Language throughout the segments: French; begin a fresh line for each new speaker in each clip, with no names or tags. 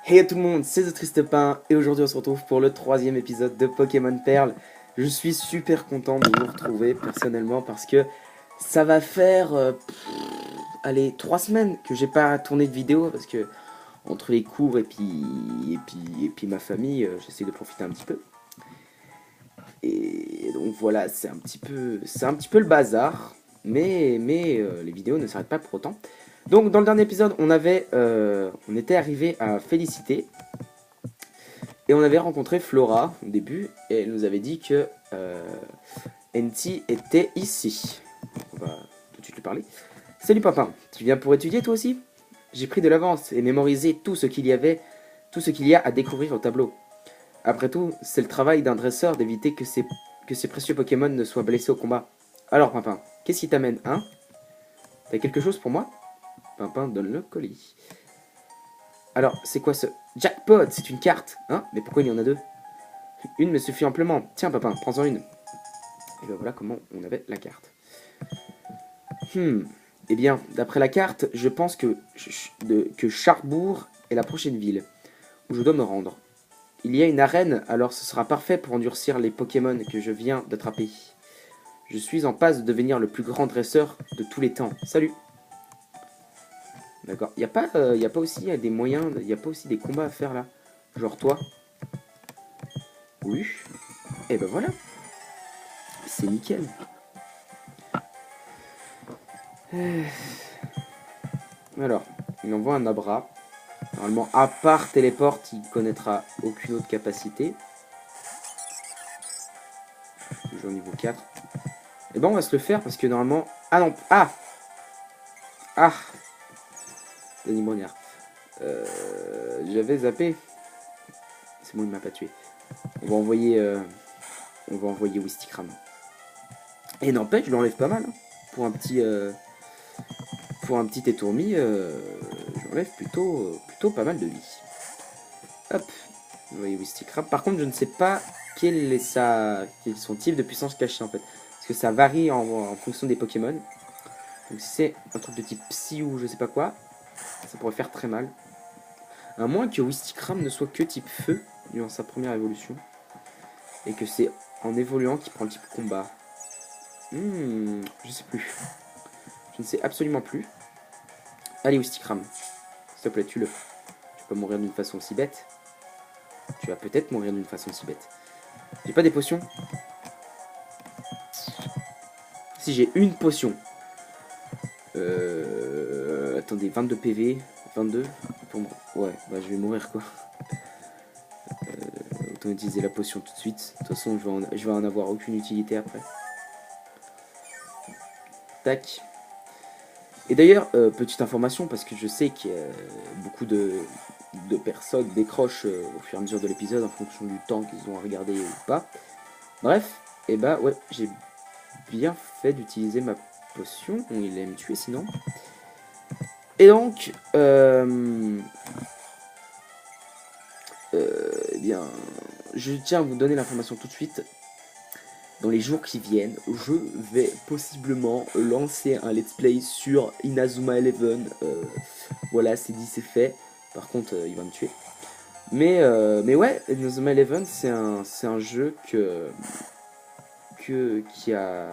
Hey à tout le monde, c'est The Triste Pain et aujourd'hui on se retrouve pour le troisième épisode de Pokémon Perle. Je suis super content de vous retrouver personnellement parce que ça va faire allez 3 semaines que j'ai pas tourné de vidéo parce que entre les cours et puis ma famille, j'essaie de profiter un petit peu. Et donc voilà, c'est un petit peu le bazar, mais les vidéos ne s'arrêtent pas pour autant. Donc dans le dernier épisode, on était arrivé à Félicité. Et on avait rencontré Flora au début, et elle nous avait dit que Enti était ici. On va tout de suite lui parler. Salut papa, tu viens pour étudier toi aussi? J'ai pris de l'avance et mémorisé tout ce qu'il y a à découvrir au tableau. Après tout, c'est le travail d'un dresseur d'éviter que ces précieux Pokémon ne soient blessés au combat. Alors Pimpin, qu'est-ce qui t'amène, hein? T'as quelque chose pour moi? Pimpin donne le colis. Alors, c'est quoi ce... Jackpot, c'est une carte, hein? Mais pourquoi il y en a deux? Une me suffit amplement. Tiens, papa, prends-en une. Et ben voilà comment on avait la carte. Eh bien, d'après la carte, je pense que Charbourg est la prochaine ville où je dois me rendre. Il y a une arène, alors ce sera parfait pour endurcir les Pokémon que je viens d'attraper. Je suis en passe de devenir le plus grand dresseur de tous les temps. Salut. D'accord. Y a pas aussi des moyens, y a pas aussi des combats à faire là? Genre toi? Oui. Et ben voilà. C'est nickel. Alors, il envoie un Abra. Normalement, à part téléporte, il connaîtra aucune autre capacité. Toujours niveau 4. Et ben on va se le faire parce que normalement... Ah non. Ah. Ah. Denis Brognard. J'avais zappé. C'est bon, il m'a pas tué. On va envoyer Wistikram. Et n'empêche, je l'enlève pas mal. Hein. Pour un petit... Pour un petit étourmi, j'enlève plutôt pas mal de vie. Hop. Vous voyez Wistikram. Par contre, je ne sais pas quel est son type de puissance cachée en fait. Parce que ça varie en fonction des Pokémon. Donc si c'est un truc de type Psy ou je sais pas quoi, ça pourrait faire très mal. À moins que Wistikram ne soit que type Feu durant sa première évolution. Et que c'est en évoluant qu'il prend le type Combat. Je sais plus. Je ne sais absolument plus. Allez Wistikram. S'il te plaît, tue-le. Tu peux mourir d'une façon aussi bête. Tu vas peut-être mourir d'une façon si bête. J'ai pas des potions. Si j'ai une potion. Attendez, 22 PV. 22. Ouais, bah je vais mourir quoi. Autant utiliser la potion tout de suite. De toute façon, je vais en avoir aucune utilité après. Tac. Et d'ailleurs, petite information, parce que je sais que beaucoup de personnes décrochent au fur et à mesure de l'épisode en fonction du temps qu'ils ont à regarder ou pas. Bref, et bah ouais, j'ai bien fait d'utiliser ma potion. Il allait me tuer sinon. Et donc, eh bien, je tiens à vous donner l'information tout de suite. Dans les jours qui viennent, je vais possiblement lancer un let's play sur Inazuma Eleven. Voilà, c'est dit, c'est fait. Par contre, il va me tuer. Mais ouais, Inazuma Eleven, c'est un jeu qui a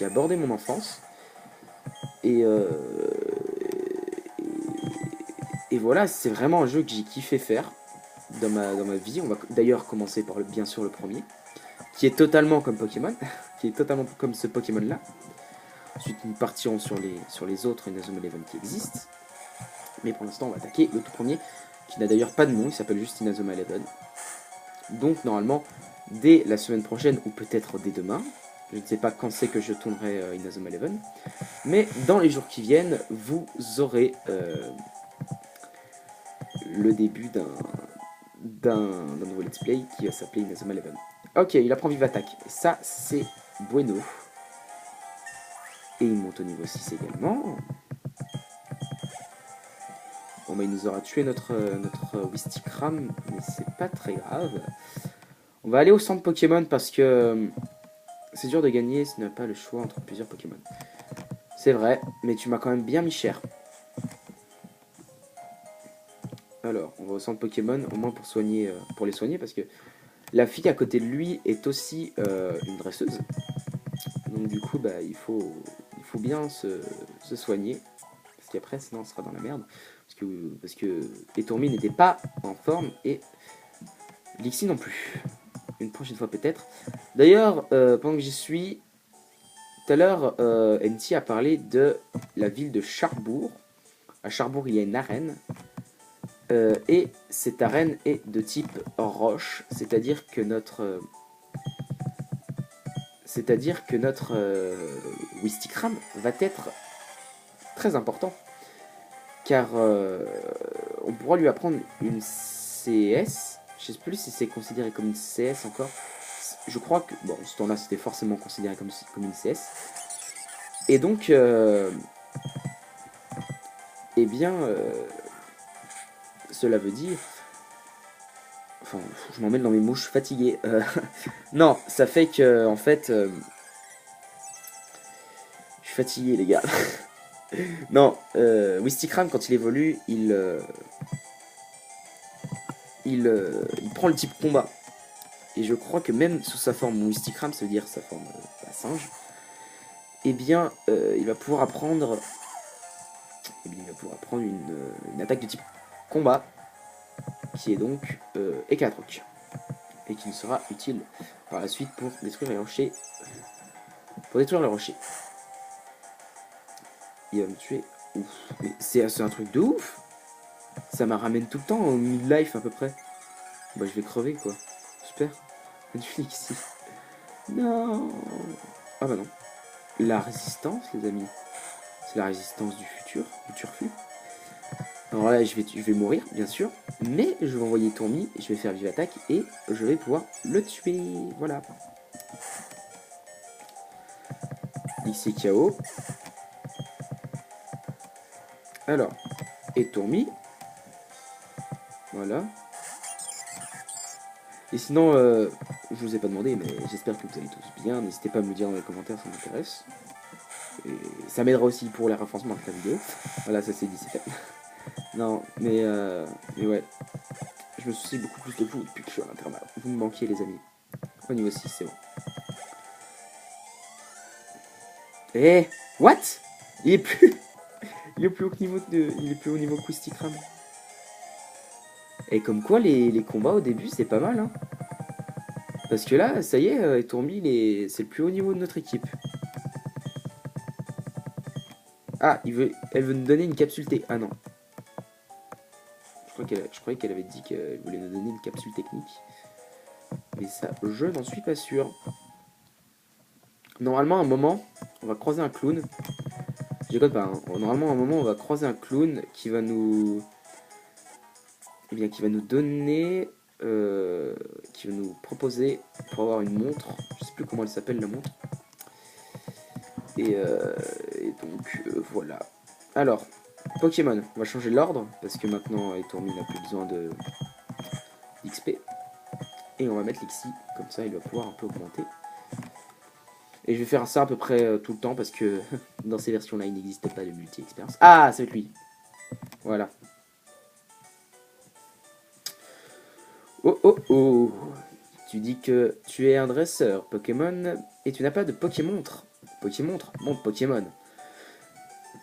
bordé mon enfance. Et voilà, c'est vraiment un jeu que j'ai kiffé faire dans ma vie. On va d'ailleurs commencer par bien sûr le premier, qui est totalement comme Pokémon, qui est totalement comme ce Pokémon là. Ensuite nous partirons sur les autres Inazuma Eleven qui existent. Mais pour l'instant on va attaquer le tout premier, qui n'a d'ailleurs pas de nom, il s'appelle juste Inazuma Eleven. Donc normalement, dès la semaine prochaine, ou peut-être dès demain, je ne sais pas quand c'est que je tournerai Inazuma Eleven, mais dans les jours qui viennent, vous aurez le début d'un nouveau let's play qui va s'appeler Inazuma Eleven. Ok, il apprend Vive Attaque. Ça, c'est bueno. Et il monte au niveau 6 également. Bon, bah, il nous aura tué notre Wistikram, mais c'est pas très grave. On va aller au centre Pokémon parce que c'est dur de gagner si tu n'as pas le choix entre plusieurs Pokémon. C'est vrai, mais tu m'as quand même bien mis cher. Alors, on va au centre Pokémon, au moins pour soigner, pour les soigner, parce que la fille à côté de lui est aussi une dresseuse. Donc du coup, bah, il faut bien se soigner, parce qu'après, sinon, on sera dans la merde. Parce que Etourmi n'était pas en forme, et Lixie non plus. Une prochaine fois peut-être. D'ailleurs, pendant que j'y suis, tout à l'heure, NT a parlé de la ville de Charbourg. À Charbourg, il y a une arène. Et cette arène est de type roche, c'est-à-dire que notre Wistikram va être très important, car on pourra lui apprendre une CS. Je sais plus si c'est considéré comme une CS encore. Je crois que bon, ce temps-là, c'était forcément considéré comme une CS. Et donc, eh bien, cela veut dire. Enfin, je m'en mêle dans mes mouches, fatigué. Non, ça fait que, en fait, je suis fatigué, les gars. Non, Wistikram, quand il évolue, il prend le type combat. Et je crois que même sous sa forme Wistikram, ça veut dire sa forme singe, eh bien, il va pouvoir apprendre, une attaque de type combat, qui est donc Ekatroc, et qui nous sera utile par la suite pour détruire les rochers. Il va me tuer. Ouf. Mais c'est un truc de ouf. Ça m'a ramène tout le temps au mid-life à peu près. Bah je vais crever quoi. Super. Magnifique ici. Non. Ah bah non. La résistance les amis. C'est la résistance du futur. Du turfu. Alors là je vais mourir bien sûr. Mais je vais envoyer Tourmi. Je vais faire vive attaque. Et je vais pouvoir le tuer. Voilà. Ici KO. Alors. Et Tourmi. Voilà. Et sinon, je vous ai pas demandé, mais j'espère que vous allez tous bien. N'hésitez pas à me le dire dans les commentaires, ça m'intéresse. Et ça m'aidera aussi pour les référencements de la vidéo. Voilà, ça c'est dit, c'est fait. Non, mais ouais. Je me soucie beaucoup plus de vous depuis que je suis à l'internat. Vous me manquiez, les amis. Au niveau 6, c'est bon. Eh, what? Il est plus... Il est plus haut que niveau de... Il est plus haut niveau Wistikram. Et comme quoi, les combats au début, c'est pas mal, hein. Parce que là, ça y est, Tourmi, c'est le plus haut niveau de notre équipe. Ah, elle veut nous donner une capsule T. Ah non. Je croyais qu'elle avait dit qu'elle voulait nous donner une capsule technique. Mais ça, je n'en suis pas sûr. Normalement, à un moment, on va croiser un clown. Je déconne pas, hein. Normalement, à un moment, on va croiser un clown qui va nous... Eh bien, qui va nous donner... qui va nous proposer pour avoir une montre. Je sais plus comment elle s'appelle, la montre. Et donc, voilà. Alors, Pokémon, on va changer l'ordre, parce que maintenant, Etourmi n'a plus besoin de d'XP. Et on va mettre Lixie, comme ça, il va pouvoir un peu augmenter. Et je vais faire ça à peu près tout le temps, parce que dans ces versions-là, il n'existe pas de multi-expérience. Ah, c'est lui. Voilà. Oh, oh, oh. Tu dis que tu es un dresseur Pokémon, et tu n'as pas de Pokémontre. Pokémontre, mon Pokémon.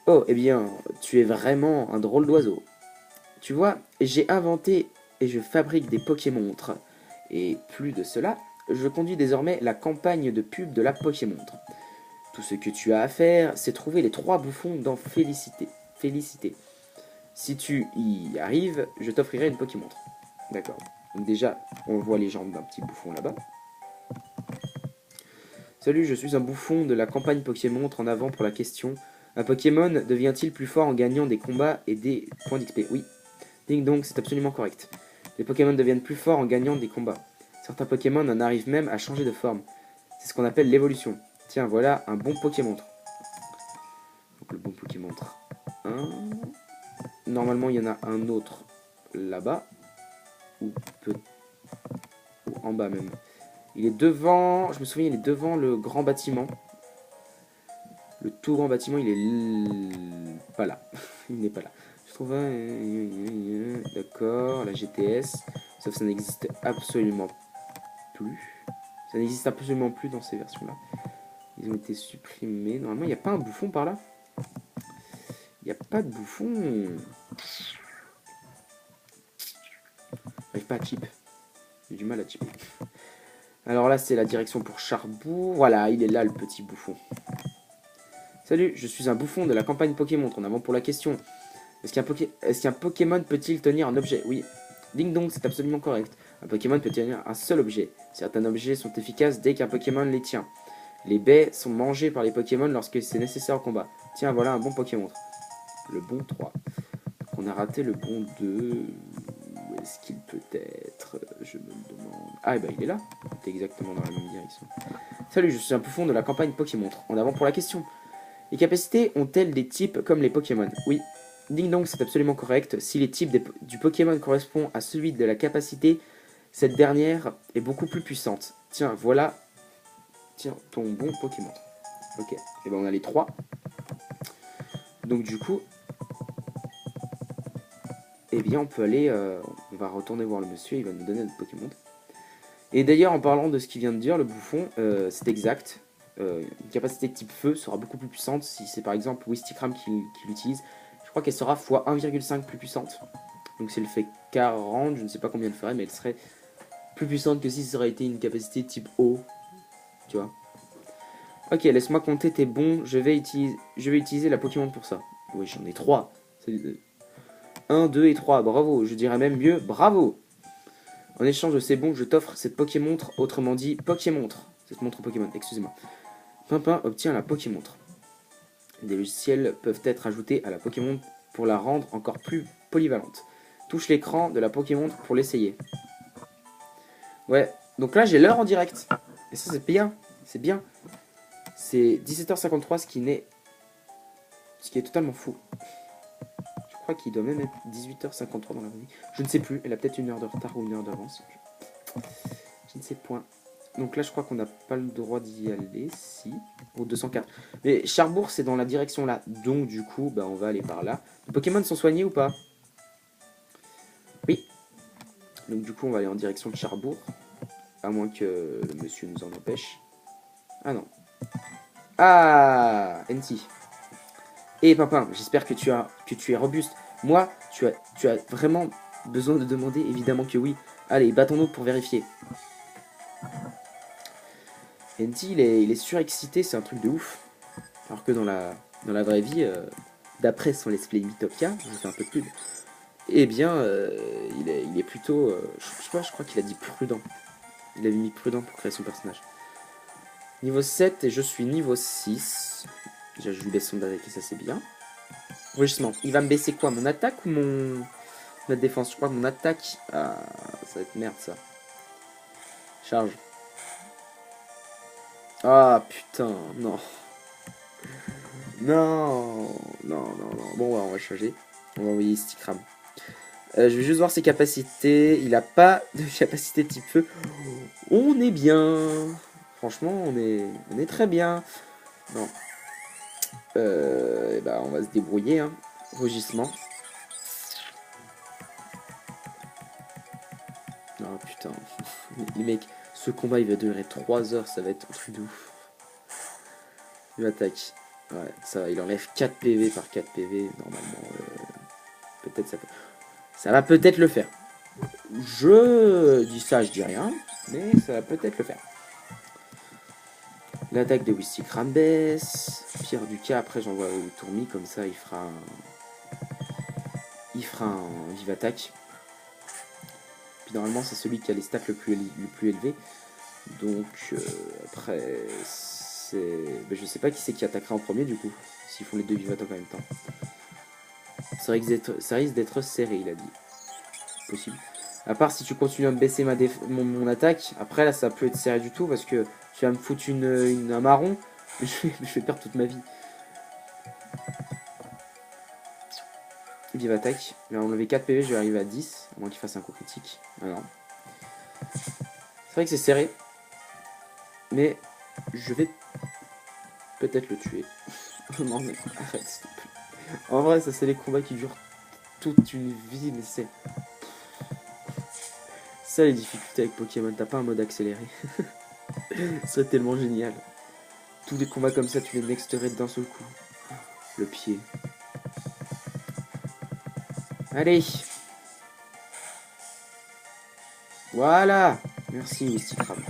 Oh, eh bien, tu es vraiment un drôle d'oiseau. Tu vois, j'ai inventé et je fabrique des Pokémontres. Et plus de cela, je conduis désormais la campagne de pub de la Pokémontre. Tout ce que tu as à faire, c'est trouver les 3 bouffons dans Félicité. Si tu y arrives, je t'offrirai une Pokémontre. D'accord. Donc déjà, on voit les jambes d'un petit bouffon là-bas. Salut, je suis un bouffon de la campagne Pokémontre en avant pour la question. Un Pokémon devient-il plus fort en gagnant des combats et des points d'XP? Oui. Ding dong, c'est absolument correct. Les Pokémon deviennent plus forts en gagnant des combats. Certains Pokémon en arrivent même à changer de forme. C'est ce qu'on appelle l'évolution. Tiens, voilà un bon Pokémontre. Donc le bon Pokémontre 1. Normalement, il y en a un autre là-bas. Ou en bas même. Il est devant... Je me souviens, il est devant le grand bâtiment. Le tout grand bâtiment, il est pas là. Il n'est pas là. Je trouve d'accord, la GTS. Sauf que ça n'existe absolument plus. Ça n'existe absolument plus dans ces versions-là. Ils ont été supprimés. Normalement, il n'y a pas un bouffon par là. Il n'y a pas de bouffon. J'arrive pas à chip. J'ai du mal à chipper. Alors là, c'est la direction pour Charbourg. Voilà, il est là, le petit bouffon. Salut, je suis un bouffon de la campagne Pokémon. En avant pour la question. Est-ce qu'un Pokémon peut-il tenir un objet? Oui. Ding dong, c'est absolument correct. Un Pokémon peut tenir un seul objet. Certains objets sont efficaces dès qu'un Pokémon les tient. Les baies sont mangées par les Pokémon lorsque c'est nécessaire au combat. Tiens, voilà un bon Pokémon. Le bon 3. On a raté le bon 2. Où est-ce qu'il peut être? Je me le demande. Ah, et bah il est là. C'est exactement dans la même direction. Salut, je suis un bouffon de la campagne Pokémon. En avant pour la question. Les capacités ont-elles des types comme les Pokémon? Oui. Ding dong, c'est absolument correct. Si les types du Pokémon correspondent à celui de la capacité, cette dernière est beaucoup plus puissante. Tiens, voilà. Tiens, ton bon Pokémon. Ok. Et ben on a les 3. Donc du coup, eh bien on peut aller, on va retourner voir le monsieur, il va nous donner notre Pokémon. Et d'ailleurs, en parlant de ce qu'il vient de dire, le bouffon, c'est exact. Une capacité de type feu sera beaucoup plus puissante si c'est par exemple Wistikram qui l'utilise. Je crois qu'elle sera x 1,5 plus puissante. Donc si elle fait 40, je ne sais pas combien elle ferait, mais elle serait plus puissante que si ça aurait été une capacité type eau. Tu vois. Ok, laisse-moi compter tes bons, je vais utiliser la Pokémon pour ça. Oui, j'en ai 3. 1, 2 et 3, bravo. Je dirais même mieux, bravo. En échange de ces bons, je t'offre cette Pokémontre, autrement dit Pokémontre. Cette montre Pokémon, excusez-moi. Pimpin obtient la Pokémontre. Des logiciels peuvent être ajoutés à la Pokémon pour la rendre encore plus polyvalente. Touche l'écran de la Pokémon pour l'essayer. Ouais, donc là j'ai l'heure en direct. Et ça c'est bien, c'est bien. C'est 17h53, ce qui est totalement fou. Je crois qu'il doit même être 18h53 dans la vie. Je ne sais plus, elle a peut-être une heure de retard ou une heure d'avance. Je ne sais point. Donc là je crois qu'on n'a pas le droit d'y aller, si. Au 204. Mais Charbourg c'est dans la direction là. Donc du coup, bah, on va aller par là. Les Pokémon sont soignés ou pas? Oui. Donc du coup on va aller en direction de Charbourg. À moins que le monsieur nous en empêche. Ah non. Ah, NT. Eh Pimpin, j'espère que tu es robuste. Moi, tu as vraiment besoin de demander? Évidemment que oui. Allez, battons-nous pour vérifier. NT, il est surexcité, c'est un truc de ouf. Alors que dans la vraie vie, d'après son let's play Mythopia, je fais un peu de pub, eh bien, il est plutôt... je crois qu'il a dit prudent. Il avait mis prudent pour créer son personnage. Niveau 7 et je suis niveau 6. Déjà, je lui baisse son barrique et ça, c'est bien. Rugissement. Il va me baisser quoi? Mon attaque ou ma défense? Je crois que mon attaque... Ah, ça va être merde, ça. Charge. Ah, putain, non. Non, non, non, non. Bon, ouais, on va changer. On va envoyer Stikram. Je vais juste voir ses capacités. Il a pas de capacité type feu. On est bien. Franchement, on est très bien. Non. Et bah, on va se débrouiller. Hein. Rugissement. Oh putain. Les mecs, ce combat il va durer 3 heures. Ça va être un truc de ouf. Il attaque. Ouais, ça va. Il enlève 4 PV par 4 PV. Normalement, peut-être ça peut. Ça va peut-être le faire. Je dis ça, je dis rien. Mais ça va peut-être le faire. L'attaque de Wistikram baisse. Pire du cas, après j'envoie le Tourmi, comme ça il fera un vive attaque. Puis normalement c'est celui qui a les stats le plus élevé. Donc après c'est... Ben, je sais pas qui c'est qui attaquera en premier du coup, s'ils font les deux vive attaques en même temps. Ça risque d'être serré, il a dit. Possible. À part si tu continues à me baisser mon attaque, après là ça peut être serré du tout parce que tu vas me foutre un marron, je vais perdre toute ma vie. Vive attaque, il a enlevé 4 PV, je vais arriver à 10, à moins qu'il fasse un coup critique. Alors. C'est vrai que c'est serré, mais je vais peut-être le tuer. Non mais arrête s'il te plaît. En vrai ça c'est les combats qui durent toute une vie, mais c'est... Ça, les difficultés avec Pokémon, t'as pas un mode accéléré. Ce serait tellement génial. Tous les combats comme ça, tu les nexterais d'un seul coup. Le pied. Allez. Voilà. Merci, Mysticram.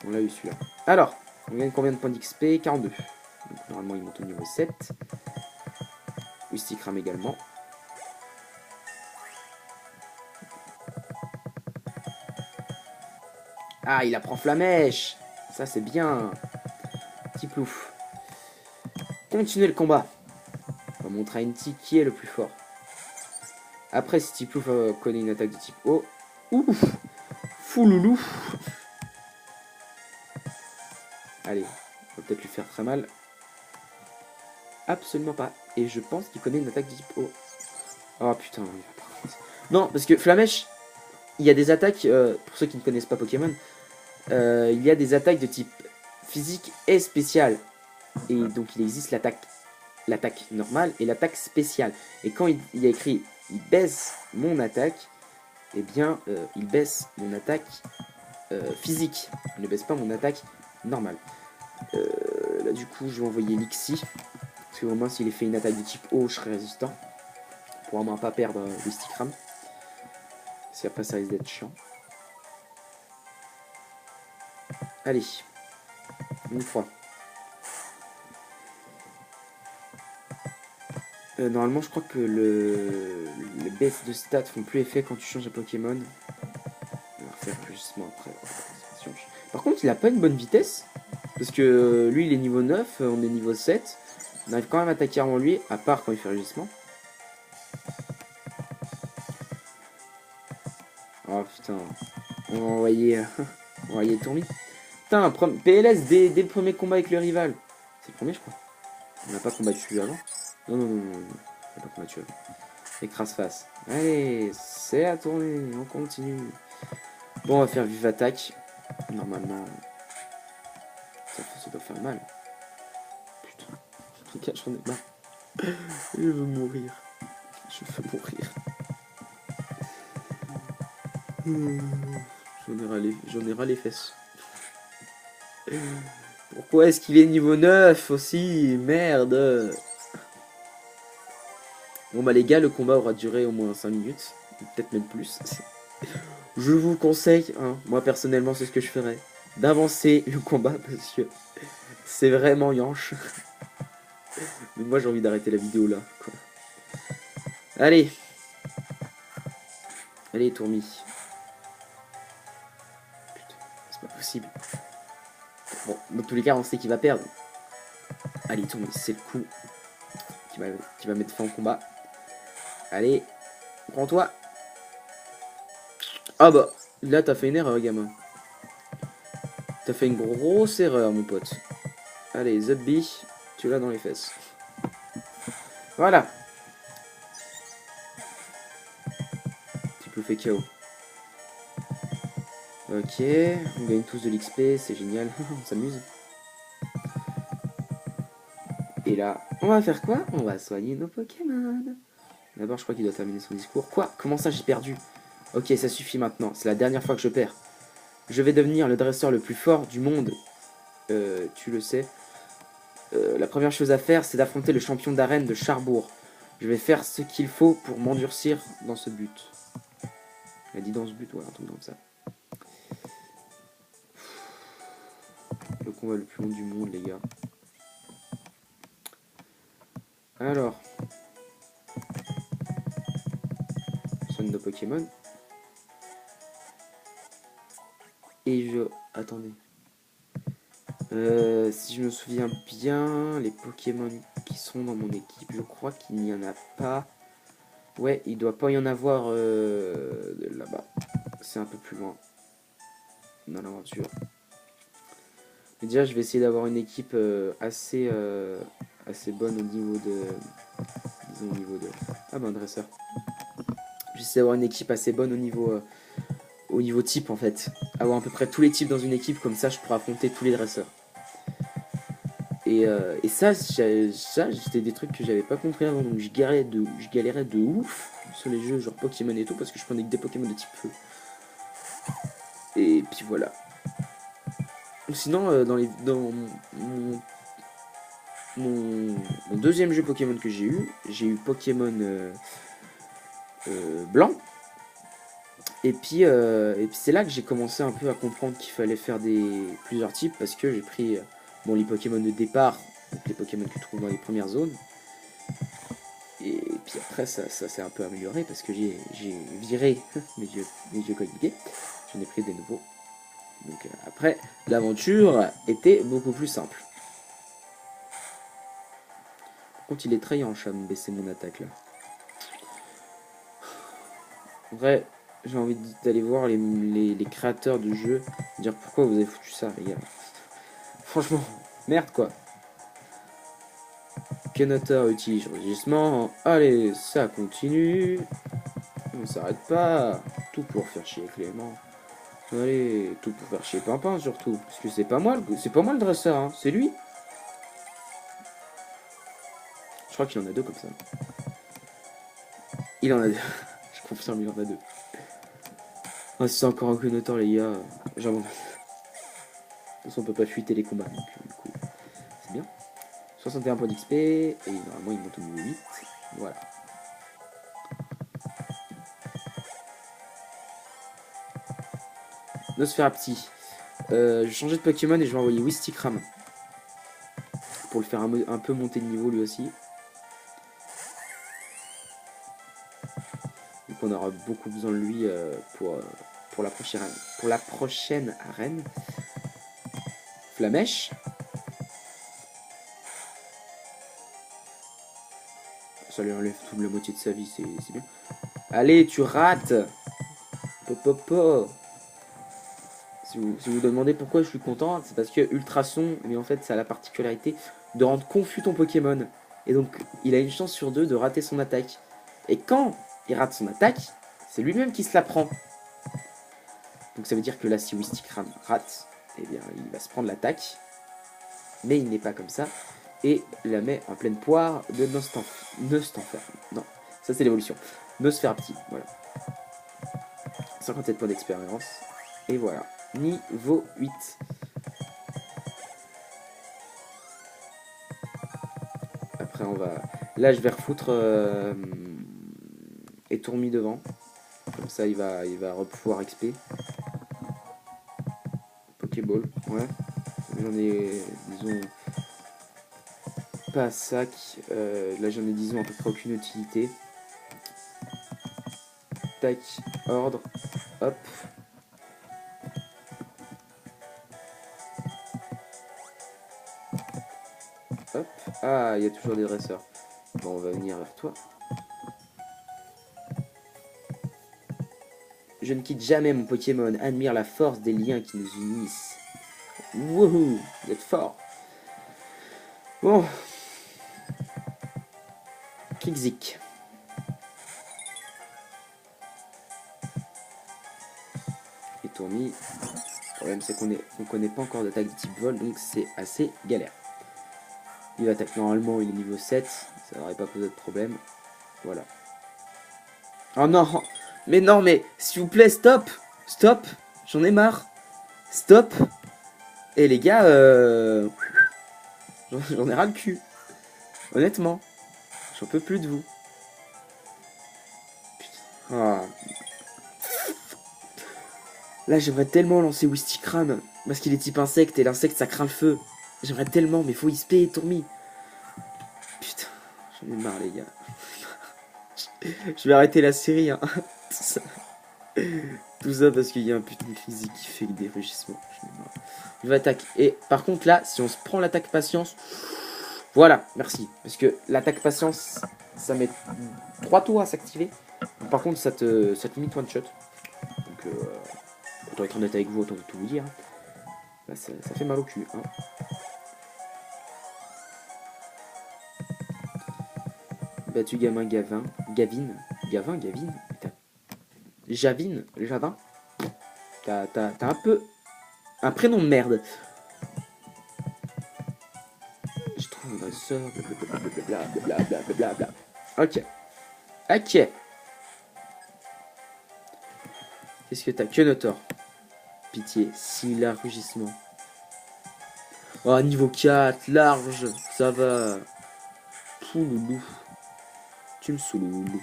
On l'a eu celui-là. Alors, on gagne combien de points d'XP? 42. Donc, normalement, il monte au niveau 7. Mysticram également. Ah, il apprend Flamèche. Ça, c'est bien. Petit plouf. Continuez le combat. On va montrer à Inti qui est le plus fort. Après, si Tiplouf connaît une attaque de type O. Ouf. Fouloulou. Allez, on va peut-être lui faire très mal. Absolument pas. Et je pense qu'il connaît une attaque de type O. Oh putain. Non, parce que Flamèche, il y a des attaques, pour ceux qui ne connaissent pas Pokémon, il y a des attaques de type physique et spécial. Et donc il existe l'attaque normale et l'attaque spéciale. Et quand il y a écrit il baisse mon attaque, eh bien il baisse mon attaque physique. Il ne baisse pas mon attaque normale. Là du coup je vais envoyer Lixie. Parce que au moins s'il fait une attaque de type O, je serai résistant. Pour vraiment pas perdre le Stickram. Parce qu'après ça risque d'être chiant. Allez. Une fois. Normalement, je crois que les baisses de stats font plus effet quand tu changes de Pokémon. On va refaire justement après. Par contre, il a pas une bonne vitesse. Parce que lui, il est niveau 9, on est niveau 7. On arrive quand même à attaquer avant lui, à part quand il fait rugissement. Oh putain. On va envoyer Tourmi. Putain, PLS dès le premier combat avec le rival. C'est le premier, je crois. On n'a pas combattu avant. Non, on n'a pas combattu avant. Écrase face. Allez, c'est à tourner, on continue. Bon, on va faire vive attaque. Normalement, ça doit faire mal. Putain, les gars, j'en ai marre. Je veux mourir. Je veux mourir. J'en ai ras les fesses. Pourquoi est-ce qu'il est niveau 9 aussi? Merde. Bon bah les gars, le combat aura duré au moins 5 minutes. Peut-être même plus. Je vous conseille, hein, moi personnellement c'est ce que je ferais, d'avancer le combat parce que c'est vraiment yanche. Mais moi j'ai envie d'arrêter la vidéo là, quoi. Allez. Allez Tourmi. Putain, c'est pas possible. Bon, dans tous les cas on sait qu'il va perdre. Allez Tourmi, c'est le coup qui va mettre fin au combat. Allez, prends-toi. Ah bah, là t'as fait une erreur gamin. T'as fait une grosse erreur mon pote. Allez, Zubby, tu l'as dans les fesses. Voilà. Tu peux faire KO. Ok, on gagne tous de l'XP, c'est génial, on s'amuse. Et là, on va faire quoi? On va soigner nos Pokémon. D'abord, je crois qu'il doit terminer son discours. Quoi? Comment ça, j'ai perdu? Ok, ça suffit maintenant. C'est la dernière fois que je perds. Je vais devenir le dresseur le plus fort du monde. Tu le sais. La première chose à faire, c'est d'affronter le champion d'arène de Charbourg. Je vais faire ce qu'il faut pour m'endurcir dans ce but. Elle a dit dans ce but, ouais, un truc comme ça. Le combat le plus long du monde, les gars. Alors. Soigne nos Pokémon. Et je... Attendez. Si je me souviens bien, les Pokémon qui sont dans mon équipe, je crois qu'il n'y en a pas. Ouais, il doit pas y en avoir là-bas. C'est un peu plus loin dans l'aventure. Mais déjà, je vais essayer d'avoir une équipe assez bonne au niveau de... Disons au niveau de... Ah ben, un dresseur. J'essaie d'avoir une équipe assez bonne au niveau type en fait. Avoir à peu près tous les types dans une équipe, comme ça je pourrais affronter tous les dresseurs. Et ça c'était des trucs que j'avais pas compris avant, donc je galérais de ouf sur les jeux genre Pokémon et tout, parce que je prenais que des Pokémon de type feu. Et puis voilà. Sinon, mon deuxième jeu Pokémon que j'ai eu Pokémon blanc. Et puis c'est là que j'ai commencé un peu à comprendre qu'il fallait faire plusieurs types, parce que j'ai pris les Pokémon de départ, donc les Pokémon que tu trouves dans les premières zones. Et puis après ça s'est un peu amélioré parce que j'ai viré mes vieux coéquipiers. J'en ai pris des nouveaux. Donc après, l'aventure était beaucoup plus simple. Par contre, il est très à me baisser mon attaque là. En vrai, j'ai envie d'aller voir les créateurs du jeu, dire pourquoi vous avez foutu ça, les gars. Franchement, merde quoi. Canoteur utilise rugissement. Allez, ça continue. On s'arrête pas. Tout pour faire chier Clément. Allez, tout pour faire chier Pimpin surtout. Parce que c'est pas moi le dresseur, hein. C'est lui. Je crois qu'il en a deux comme ça. Il en a deux. Je confirme, il en a deux. Ah, si c'est encore un Canoteur, les gars, j'abandonne. De toute façon, on peut pas fuiter les combats. Donc, du coup, c'est bien. 61 points d'XP. Et normalement, il monte au niveau 8. Voilà. Nosferapti. Je vais changer de Pokémon et je vais envoyer Wistikram. Pour le faire un peu monter de niveau lui aussi. Donc on aura beaucoup besoin de lui pour la prochaine arène. Flamèche. Ça lui enlève toute la moitié de sa vie, c'est bien. Allez, tu rates. Popopo. Si vous demandez pourquoi je suis content, c'est parce que Ultrason, mais en fait, ça a la particularité de rendre confus ton Pokémon. Et donc, il a une chance sur deux de rater son attaque. Et quand il rate son attaque, c'est lui-même qui se la prend. Donc ça veut dire que là, si Wistikram rate, eh bien, il va se prendre l'attaque. Mais il n'est pas comme ça. Et la met en pleine poire de Nostanfer. Non, ça c'est l'évolution. Nosferapti, voilà. 57 points d'expérience. Et voilà. Niveau 8. Après on va... Là je vais refoutre Etourmi devant. Comme ça il va pouvoir XP. Pokéball, ouais. J'en ai, disons, pas sac. Là j'en ai, disons, à peu près aucune utilité. Tac, ordre, hop. Hop. Ah, il y a toujours des dresseurs. Bon, on va venir vers toi. Je ne quitte jamais mon Pokémon. Admire la force des liens qui nous unissent. Wouhou, vous êtes fort. Bon. Kikzik. Et Tourmi. Le problème, c'est qu'on ne connaît pas encore d'attaque de type vol, donc c'est assez galère. Il attaque normalement, il est niveau 7. Ça n'aurait pas posé de problème. Voilà. Oh non! Mais non, mais s'il vous plaît, stop! Stop! J'en ai marre! Stop! Et les gars, j'en ai ras le cul. Honnêtement. J'en peux plus de vous. Putain. Ah. Là, j'aimerais tellement lancer Wistikram. Parce qu'il est type insecte et l'insecte ça craint le feu. J'aimerais tellement, mais faut XP et Tourmi. Putain, j'en ai marre, les gars. Je vais arrêter la série, hein. Tout ça parce qu'il y a un putain de physique qui fait des rugissements. Je vais attaquer. Et par contre, là, si on se prend l'attaque patience. Voilà, merci. Parce que l'attaque patience, ça met 3 tours à s'activer. Par contre, ça te limite one shot. Donc, pour être honnête avec vous, autant tout vous dire. Bah, ça fait mal au cul. Hein. Battu gamin Gavin. Gavin. Javin. T'as un peu un prénom de merde. ça, blablabla. Ok. Ok. Qu'est-ce que t'as? Que Notor. Pitié, similaire rugissement. Oh, niveau 4, large, ça va. Pouloulou. Tu me saoules.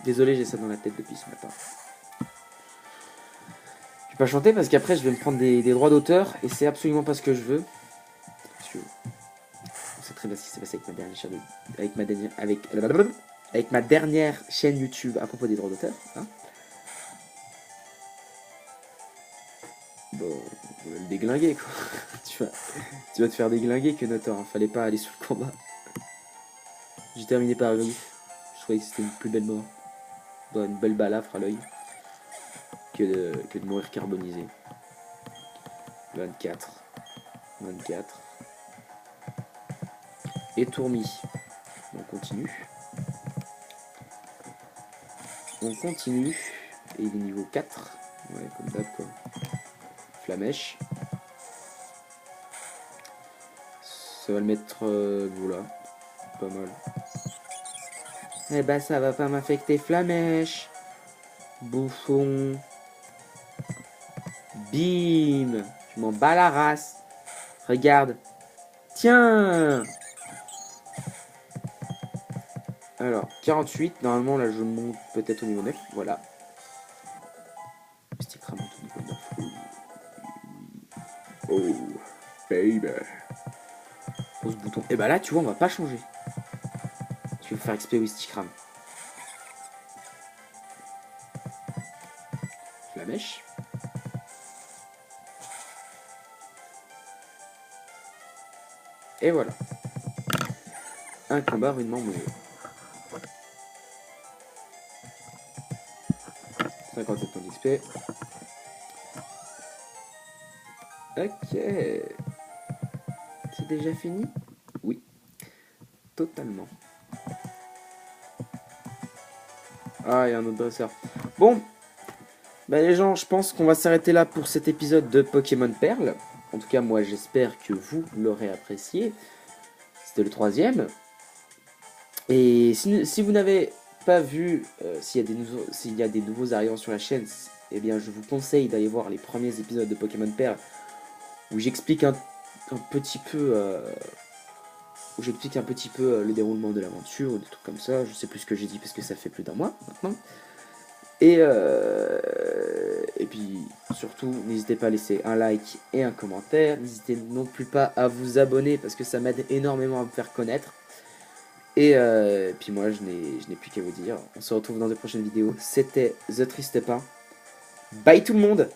Désolé, j'ai ça dans la tête depuis ce matin. Je vais pas chanter parce qu'après je vais me prendre des droits d'auteur et c'est absolument pas ce que je veux. Parce que on sait très bien ce qui s'est passé avec ma dernière chaîne, avec ma dernière chaîne YouTube à propos des droits d'auteur. Hein, bon, on va le déglinguer quoi. tu vas te faire déglinguer que Notor. Hein. Fallait pas aller sur le combat. J'ai terminé par Griff. Je croyais que c'était une plus belle mort. Bon, une belle balafre à l'œil que de mourir carbonisé. 24. 24. Et Tourmi. On continue. On continue. Et il est niveau 4. Ouais, comme d'hab quoi. Flamèche. Ça va le mettre voilà. Pas mal. Eh ben ça va pas m'affecter Flamèche. Bouffon. Bim. Je m'en bats la race. Regarde. Tiens. Alors, 48. Normalement, là, je monte peut-être au niveau 9. Voilà. Petit cramant au niveau 9. Oh, baby. Pose bouton. Et bah là, tu vois, on va pas changer. Je vais faire XP Wistikram. Flamèche. Et voilà. Un combat rudement mauvais. 57 points d'XP. Ok. C'est déjà fini? Oui. Totalement. Ah, il y a un autre dresseur. Bon. Bah les gens, je pense qu'on va s'arrêter là pour cet épisode de Pokémon Perle. En tout cas, moi, j'espère que vous l'aurez apprécié. C'était le 3e. Et si vous n'avez pas vu, s'il y a des nouveaux arrivants sur la chaîne, eh bien, je vous conseille d'aller voir les premiers épisodes de Pokémon Perle où j'explique un petit peu... le déroulement de l'aventure, des trucs comme ça. Je sais plus ce que j'ai dit parce que ça fait plus d'un mois maintenant. Et puis surtout, n'hésitez pas à laisser un like et un commentaire. N'hésitez non plus pas à vous abonner parce que ça m'aide énormément à me faire connaître. Et puis moi, je n'ai plus qu'à vous dire. On se retrouve dans de prochaines vidéos. C'était The Triste Pain. Bye tout le monde!